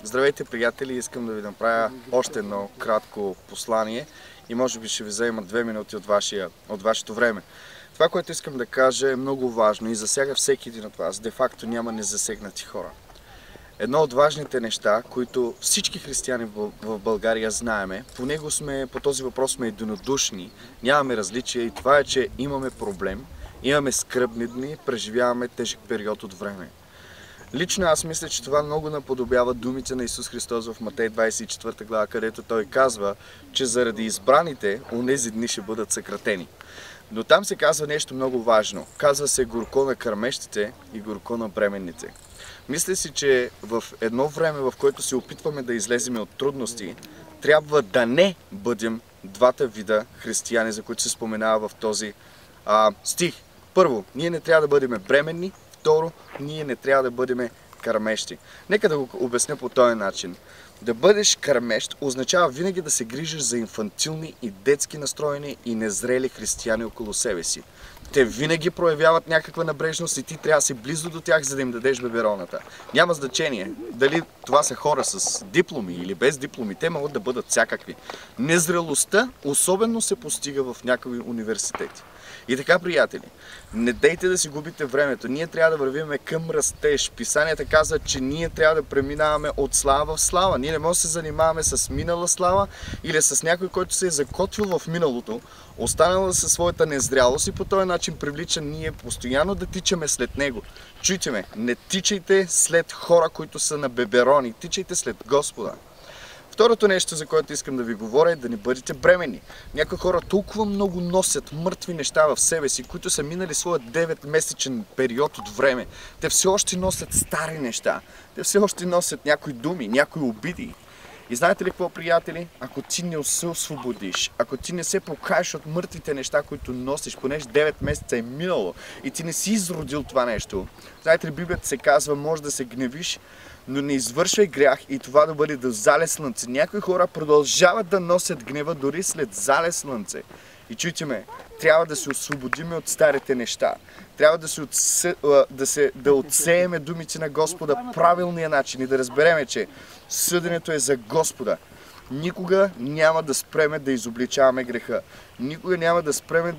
Здравейте, приятели! Искам да ви направя още едно кратко послание и може би ще ви взема 2 минути от вашето време. Това, което искам да кажа, е много важно и засяга всеки един от вас. Де-факто няма незасегнати хора. Едно от важните неща, които всички християни в България знаеме, по този въпрос сме единодушни, нямаме различия, и това е, че имаме проблем, имаме скръбни дни, преживяваме тежък период от време. Лично аз мисля, че това много наподобява думите на Исус Христос в Матей 24 глава, където Той казва, че заради избраните онези дни ще бъдат съкратени. Но там се казва нещо много важно. Казва се горко на кърмещите и горко на бременните. Мисля си, че в едно време, в което се опитваме да излезем от трудности, трябва да не бъдем двата вида християни, за които се споменава в този стих. Първо, ние не трябва да бъдем бременни. Второ, ние не трябва да бъдем кърмещи. Нека да го обясня по този начин. Да бъдеш кърмещ означава винаги да се грижиш за инфантилни и детски настроени и незрели християни около себе си. Те винаги проявяват някаква набрежност и ти трябва да си близо до тях, за да им дадеш бебероната. Няма значение дали това са хора с дипломи или без дипломи, те могат да бъдат всякакви. Незрелостта особено се постига в някои университети. И така, приятели, не дейте да си губите времето. Ние трябва да вървим към растеж. Писанията казват, че ние трябва да преминаваме от слава в слава. Ние не можем да се занимаваме с минала слава или с някой, който се е закотвил в миналото, останал със своята незрялост и по този начин привлича ние постоянно да тичаме след него. Чуйте ме, не тичайте след хора, които са на беберони, тичайте след Господа. Второто нещо, за което искам да ви говоря, е да не бъдете бременни. Някои хора толкова много носят мъртви неща в себе си, които са минали своят 9-месечен период от време. Те все още носят стари неща. Те все още носят някои думи, някои обиди. И знаете ли какво, приятели? Ако ти не се освободиш, ако ти не се покаеш от мъртвите неща, които носиш, понеже 9 месеца е минало и ти не си изродил това нещо, знаете ли, Библията се казва, може да се гневиш, но не извършвай грях и това да бъде до залез слънце. Някои хора продължават да носят гнева дори след залез слънце. И чуйте ме, трябва да се освободиме от старите неща. Трябва да отсееме думите на Господа правилния начин и да разбереме, че съденето е за Господа. Никога няма да спреме да изобличаваме греха. Никога няма да спреме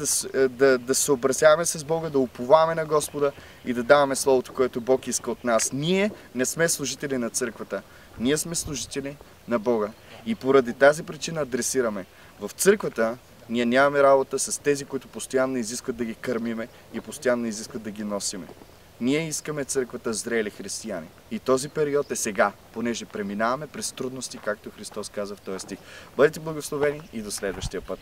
да се образяваме с Бога, да уповаваме на Господа и да даваме Словото, което Бог иска от нас. Ние не сме служители на църквата. Ние сме служители на Бога. И поради тази причина адресираме. В църквата ние нямаме работа с тези, които постоянно изискват да ги кърмиме и постоянно изискват да ги носиме. Ние искаме църквата зрели християни. И този период е сега, понеже преминаваме през трудности, както Христос каза в този стих. Бъдете благословени и до следващия път.